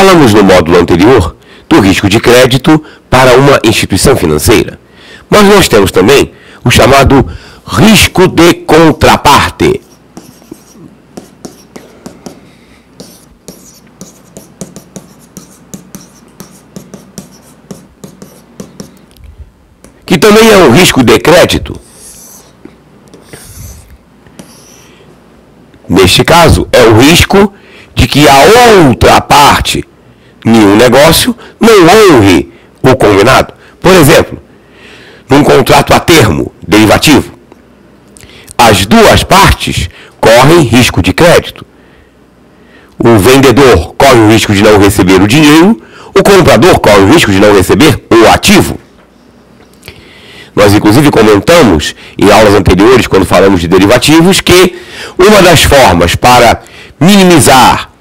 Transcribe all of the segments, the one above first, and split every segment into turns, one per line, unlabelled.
Falamos no módulo anterior do risco de crédito para uma instituição financeira, mas nós temos também o chamado risco de contraparte. Que também é um risco de crédito. Neste caso, é o risco de que a outra parte em um negócio não honre o combinado. Por exemplo, num contrato a termo derivativo, as duas partes correm risco de crédito. O vendedor corre o risco de não receber o dinheiro, o comprador corre o risco de não receber o ativo. Nós, inclusive, comentamos em aulas anteriores, quando falamos de derivativos, que uma das formas para minimizar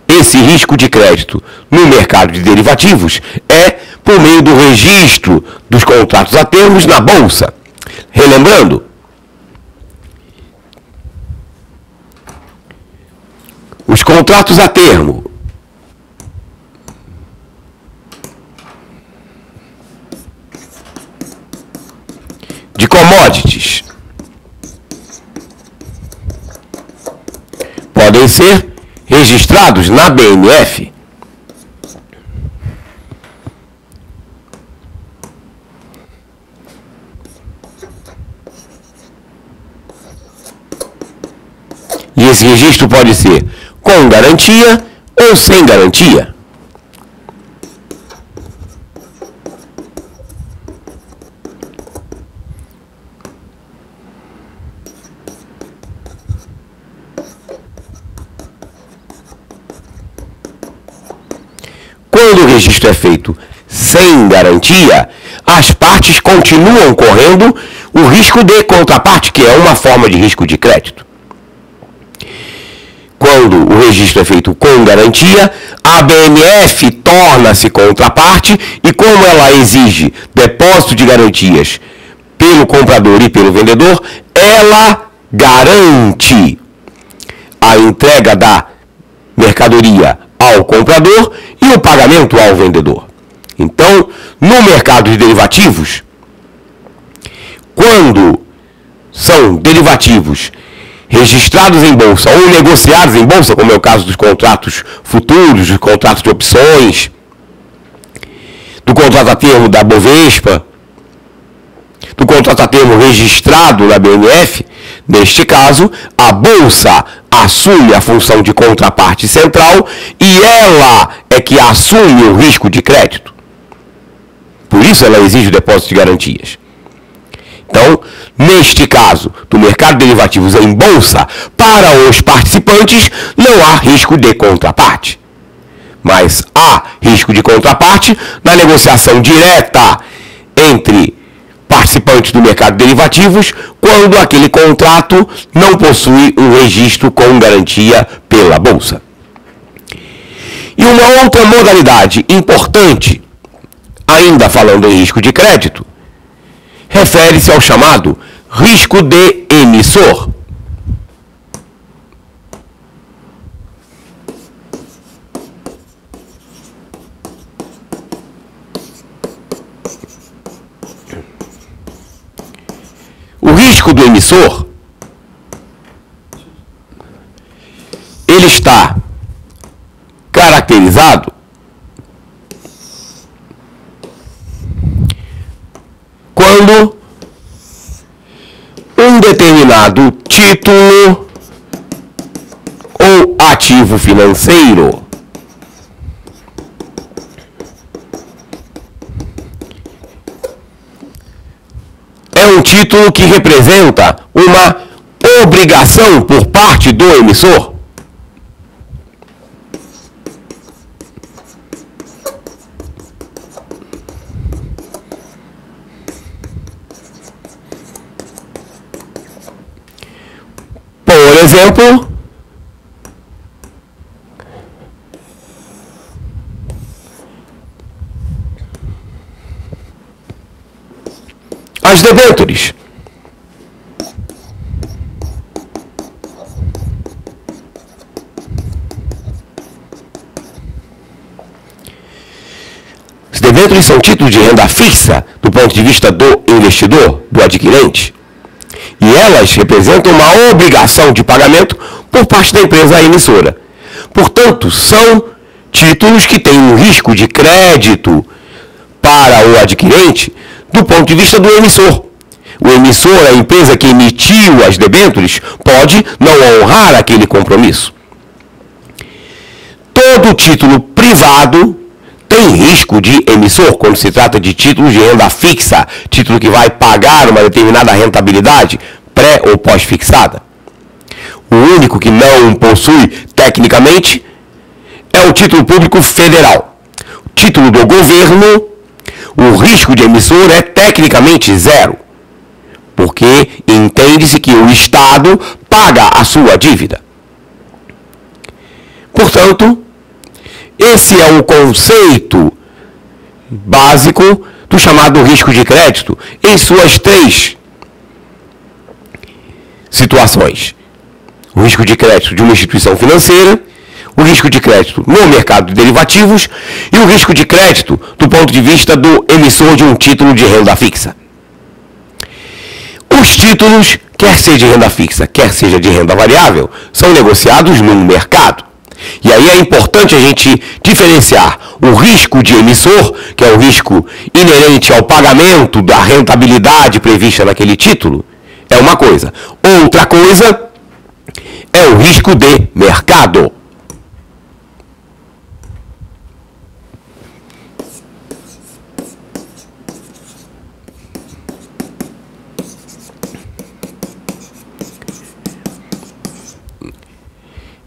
esse risco de crédito no mercado de derivativos é por meio do registro dos contratos a termos na Bolsa. Relembrando, os contratos a termo de commodities podem ser registrados na BNF. E esse registro pode ser com garantia ou sem garantia. Quando o registro é feito sem garantia, as partes continuam correndo o risco de contraparte, que é uma forma de risco de crédito. Quando o registro é feito com garantia, a BNF torna-se contraparte e, como ela exige depósito de garantias pelo comprador e pelo vendedor, ela garante a entrega da mercadoria ao comprador e o pagamento ao vendedor. Então, no mercado de derivativos, quando são derivativos registrados em bolsa ou negociados em bolsa, como é o caso dos contratos futuros, dos contratos de opções, do contrato a termo da Bovespa, do contrato a termo registrado na BNF, neste caso, a bolsa assume a função de contraparte central e ela é que assume o risco de crédito. Por isso ela exige o depósito de garantias. Então, neste caso do mercado de derivativos em bolsa, para os participantes não há risco de contraparte. Mas há risco de contraparte na negociação direta entre participantes do mercado de derivativos, quando aquele contrato não possui um registro com garantia pela Bolsa. E uma outra modalidade importante, ainda falando em risco de crédito, refere-se ao chamado risco de emissor. O risco do emissor, ele está caracterizado quando um determinado título ou ativo financeiro é um título que representa uma obrigação por parte do emissor. Por exemplo, as debêntures. debêntures são títulos de renda fixa do ponto de vista do investidor, do adquirente. E elas representam uma obrigação de pagamento por parte da empresa emissora. Portanto, são títulos que têm um risco de crédito para o adquirente do ponto de vista do emissor. O emissor, a empresa que emitiu as debêntures, pode não honrar aquele compromisso. Todo título privado tem risco de emissor quando se trata de títulos de renda fixa, título que vai pagar uma determinada rentabilidade pré ou pós-fixada. O único que não possui, tecnicamente, é o título público federal. O título do governo, o risco de emissor é tecnicamente zero, porque entende-se que o Estado paga a sua dívida. Portanto, esse é o conceito básico do chamado risco de crédito em suas três situações. O risco de crédito de uma instituição financeira, o risco de crédito no mercado de derivativos e o risco de crédito do ponto de vista do emissor de um título de renda fixa. Os títulos, quer seja de renda fixa, quer seja de renda variável, são negociados no mercado. E aí é importante a gente diferenciar o risco de emissor, que é o risco inerente ao pagamento da rentabilidade prevista naquele título, é uma coisa. Outra coisa é o risco de mercado.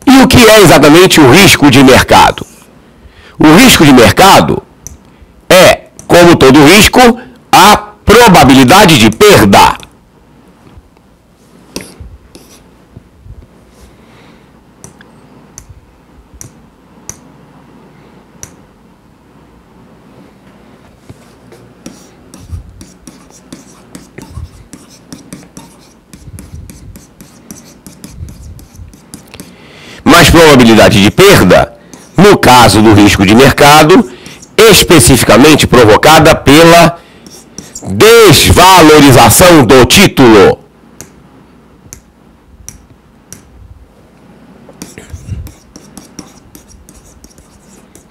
E o que é exatamente o risco de mercado? O risco de mercado é, como todo risco, a probabilidade de perda. Mas probabilidade de perda, no caso do risco de mercado, especificamente provocada pela desvalorização do título.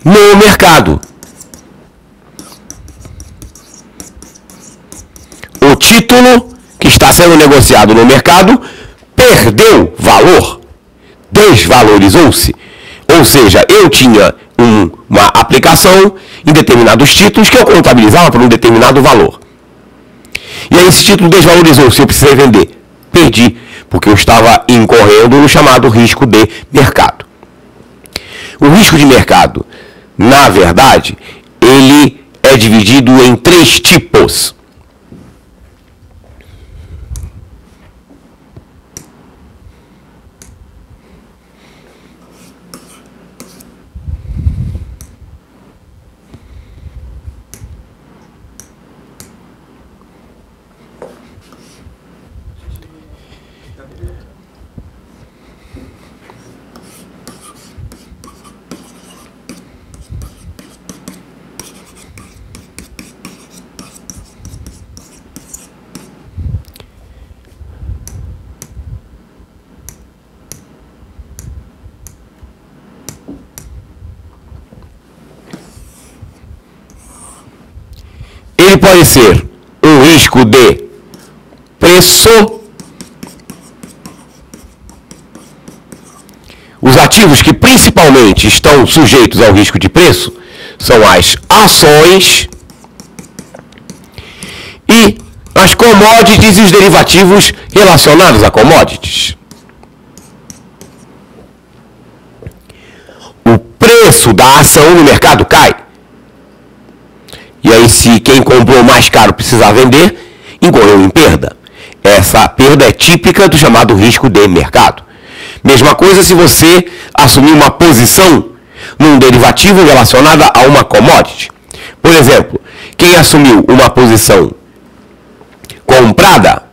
No mercado. O título que está sendo negociado no mercado perdeu valor. Desvalorizou-se. Ou seja, eu tinha uma aplicação em determinados títulos que eu contabilizava por um determinado valor. E aí esse título desvalorizou-se, eu precisei vender. Perdi, porque eu estava incorrendo no chamado risco de mercado. O risco de mercado, na verdade, ele é dividido em três tipos. Ele pode ser um risco de preço. Os ativos que principalmente estão sujeitos ao risco de preço são as ações e as commodities e os derivativos relacionados a commodities. O preço da ação no mercado cai. E aí, se quem comprou mais caro precisar vender, incorreu em perda. Essa perda é típica do chamado risco de mercado. Mesma coisa se você assumir uma posição num derivativo relacionada a uma commodity. Por exemplo, quem assumiu uma posição comprada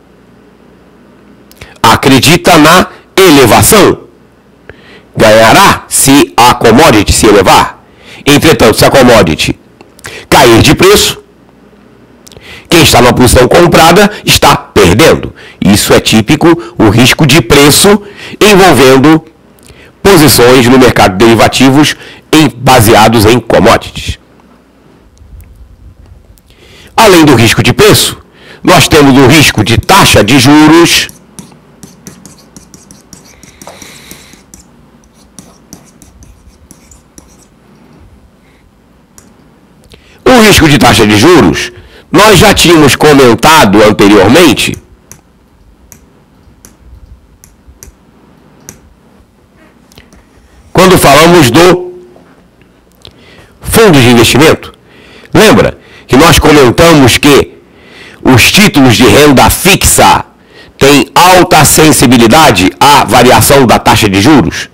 acredita na elevação. Ganhará se a commodity se elevar. Entretanto, se a commodity cair de preço, quem está na posição comprada está perdendo. Isso é típico, o risco de preço envolvendo posições no mercado de derivativos baseados em commodities. Além do risco de preço, nós temos o risco de taxa de juros, o risco de taxa de juros, nós já tínhamos comentado anteriormente quando falamos do fundo de investimento. Lembra que nós comentamos que os títulos de renda fixa têm alta sensibilidade à variação da taxa de juros?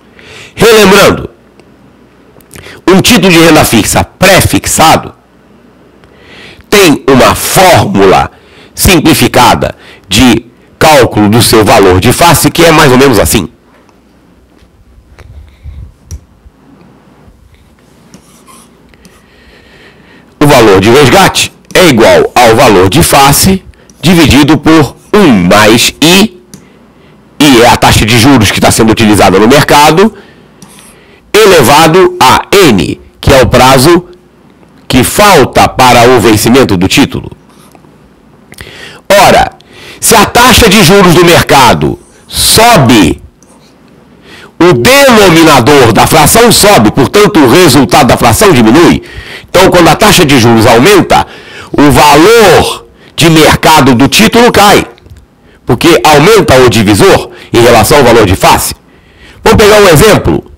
Relembrando, um título de renda fixa pré-fixado tem uma fórmula simplificada de cálculo do seu valor de face que é mais ou menos assim. O valor de resgate é igual ao valor de face dividido por 1 mais I, e é a taxa de juros que está sendo utilizada no mercado, elevado a N, que é o prazo que falta para o vencimento do título. Ora, se a taxa de juros do mercado sobe, o denominador da fração sobe, portanto o resultado da fração diminui. Então, quando a taxa de juros aumenta, o valor de mercado do título cai, porque aumenta o divisor em relação ao valor de face. Vamos pegar um exemplo.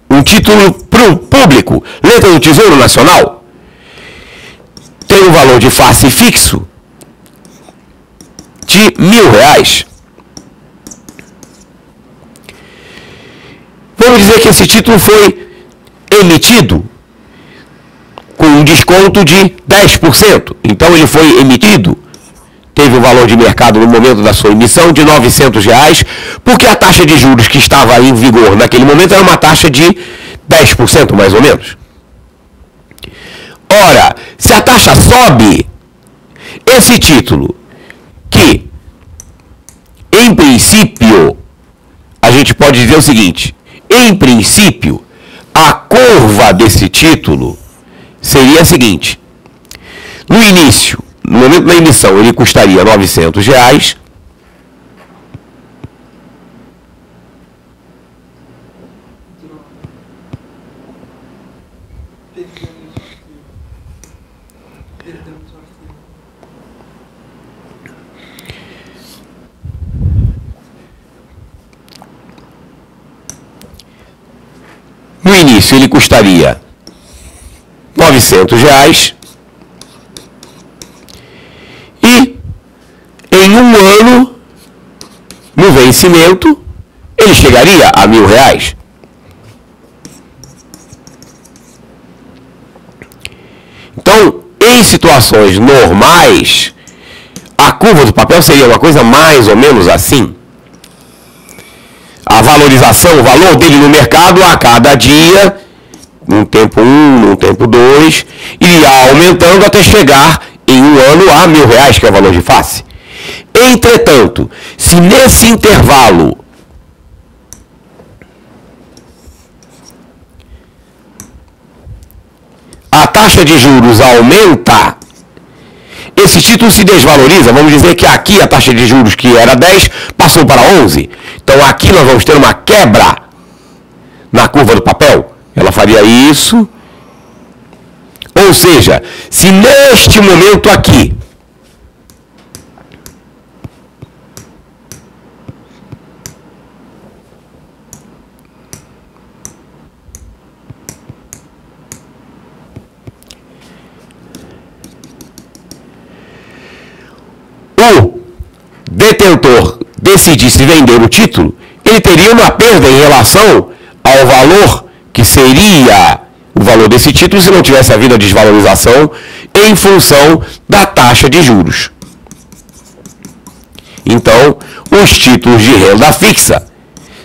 Um título público, letra do Tesouro Nacional, tem um valor de face fixo de R$1.000. Vamos dizer que esse título foi emitido com um desconto de 10%. Então ele foi emitido, teve um valor de mercado no momento da sua emissão de R$900, porque a taxa de juros que estava em vigor naquele momento era uma taxa de 10% mais ou menos. Ora, se a taxa sobe, esse título, que em princípio, a gente pode dizer o seguinte, em princípio, a curva desse título seria a seguinte: no início, no momento da emissão, ele custaria R$900. No início ele custaria R$900 e em um ano, no vencimento, ele chegaria a R$1.000. Então, em situações normais, a curva do papel seria uma coisa mais ou menos assim. A valorização, o valor dele no mercado a cada dia, num tempo 1, num tempo 2, iria aumentando até chegar em um ano a R$1.000, que é o valor de face. Entretanto, se nesse intervalo a taxa de juros aumenta, esse título se desvaloriza. Vamos dizer que aqui a taxa de juros, que era 10, passou para 11. Então aqui nós vamos ter uma quebra na curva do papel. Ela faria isso. Ou seja, se neste momento aqui o detentor decidisse vender o título, ele teria uma perda em relação ao valor que seria o valor desse título se não tivesse havido a desvalorização em função da taxa de juros. Então, os títulos de renda fixa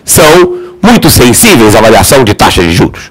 são muito sensíveis à variação de taxa de juros.